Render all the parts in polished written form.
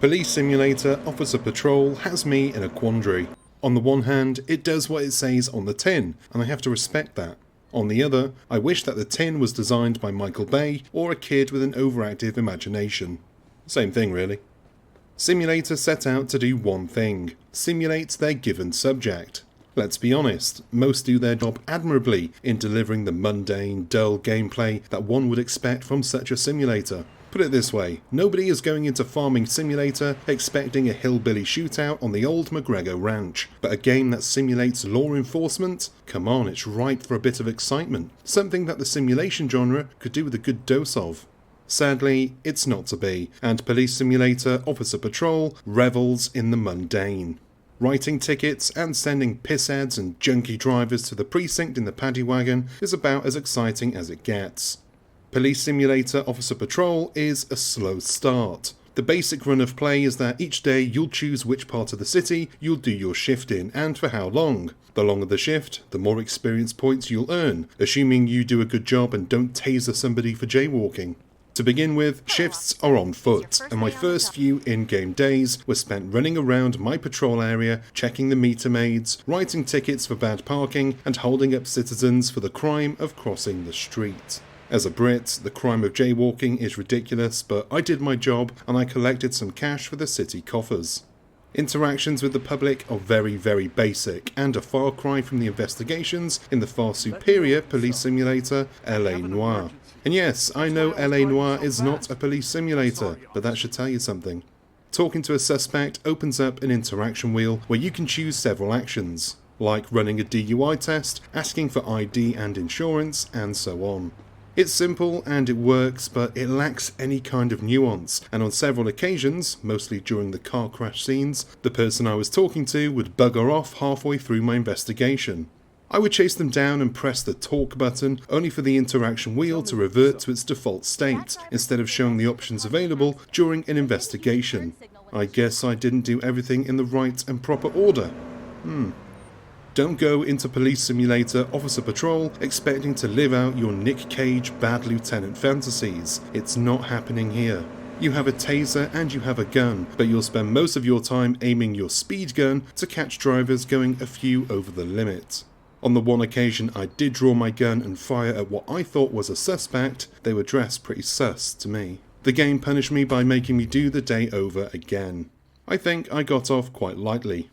Police Simulator Officer Patrol has me in a quandary. On the one hand, it does what it says on the tin, and I have to respect that. On the other, I wish that the tin was designed by Michael Bay or a kid with an overactive imagination. Same thing really. Simulator set out to do one thing: simulate their given subject. Let's be honest, most do their job admirably in delivering the mundane, dull gameplay that one would expect from such a simulator. Put it this way, nobody is going into Farming Simulator expecting a hillbilly shootout on the old McGregor Ranch, but a game that simulates law enforcement? Come on, it's ripe for a bit of excitement, something that the simulation genre could do with a good dose of. Sadly, it's not to be, and Police Simulator Officer Patrol revels in the mundane. Writing tickets and sending pissheads and junkie drivers to the precinct in the paddy wagon is about as exciting as it gets. Police Simulator Officer Patrol is a slow start. The basic run of play is that each day you'll choose which part of the city you'll do your shift in and for how long. The longer the shift, the more experience points you'll earn, assuming you do a good job and don't taser somebody for jaywalking. To begin with, shifts are on foot, and my first few in-game days were spent running around my patrol area, checking the meter maids, writing tickets for bad parking, and holding up citizens for the crime of crossing the street. As a Brit, the crime of jaywalking is ridiculous, but I did my job and I collected some cash for the city coffers. Interactions with the public are very, very basic, and a far cry from the investigations in the far superior police simulator, LA Noire. And yes, I know LA Noire is not a police simulator, but that should tell you something. Talking to a suspect opens up an interaction wheel where you can choose several actions, like running a DUI test, asking for ID and insurance, and so on. It's simple and it works, but it lacks any kind of nuance, and on several occasions, mostly during the car crash scenes, the person I was talking to would bugger off halfway through my investigation. I would chase them down and press the talk button, only for the interaction wheel to revert to its default state, instead of showing the options available during an investigation. I guess I didn't do everything in the right and proper order. Don't go into Police Simulator Officer Patrol expecting to live out your Nick Cage Bad Lieutenant fantasies. It's not happening here. You have a taser and you have a gun, but you'll spend most of your time aiming your speed gun to catch drivers going a few over the limit. On the one occasion I did draw my gun and fire at what I thought was a suspect, they were dressed pretty sus to me. The game punished me by making me do the day over again. I think I got off quite lightly.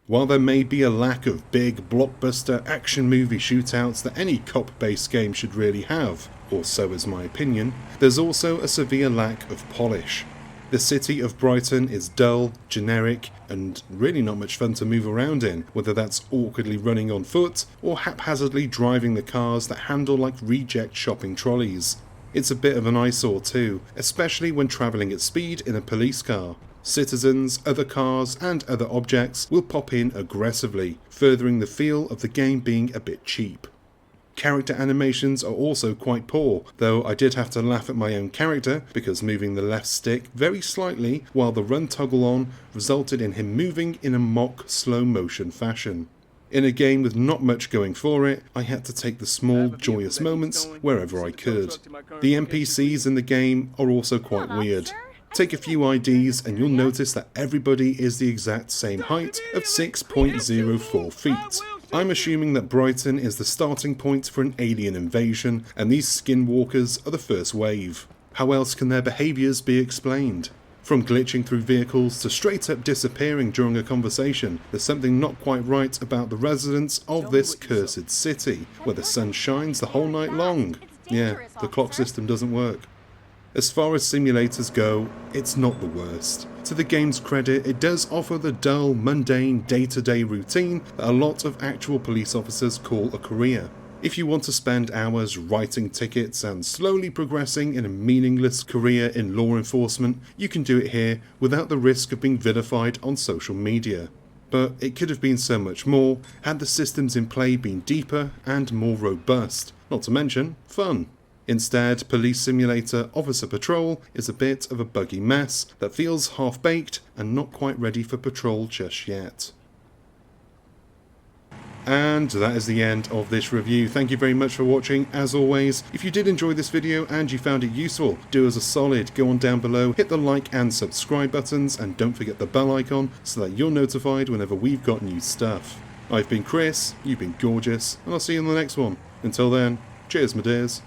While there may be a lack of big, blockbuster action movie shootouts that any cop-based game should really have, or so is my opinion, there's also a severe lack of polish. The city of Brighton is dull, generic, and really not much fun to move around in, whether that's awkwardly running on foot, or haphazardly driving the cars that handle like reject shopping trolleys. It's a bit of an eyesore too, especially when travelling at speed in a police car. Citizens, other cars, and other objects will pop in aggressively, furthering the feel of the game being a bit cheap. Character animations are also quite poor, though I did have to laugh at my own character because moving the left stick very slightly while the run toggle on resulted in him moving in a mock slow motion fashion. In a game with not much going for it, I had to take the small joyous moments wherever I could. The NPCs in the game are also quite weird. Take a few IDs and you'll notice that everybody is the exact same height of 6.04 feet. I'm assuming that Brighton is the starting point for an alien invasion, and these skinwalkers are the first wave. How else can their behaviours be explained? From glitching through vehicles to straight up disappearing during a conversation, there's something not quite right about the residents of this cursed city, where the sun shines the whole night long. Yeah, the clock system doesn't work. As far as simulators go, it's not the worst. To the game's credit, it does offer the dull, mundane, day-to-day routine that a lot of actual police officers call a career. If you want to spend hours writing tickets and slowly progressing in a meaningless career in law enforcement, you can do it here without the risk of being vilified on social media. But it could have been so much more had the systems in play been deeper and more robust, not to mention fun. Instead, Police Simulator Officer Patrol is a bit of a buggy mess that feels half-baked and not quite ready for patrol just yet. And that is the end of this review. Thank you very much for watching, as always. If you did enjoy this video and you found it useful, do us a solid, go on down below, hit the like and subscribe buttons, and don't forget the bell icon so that you're notified whenever we've got new stuff. I've been Chris, you've been gorgeous, and I'll see you in the next one. Until then, cheers my dears.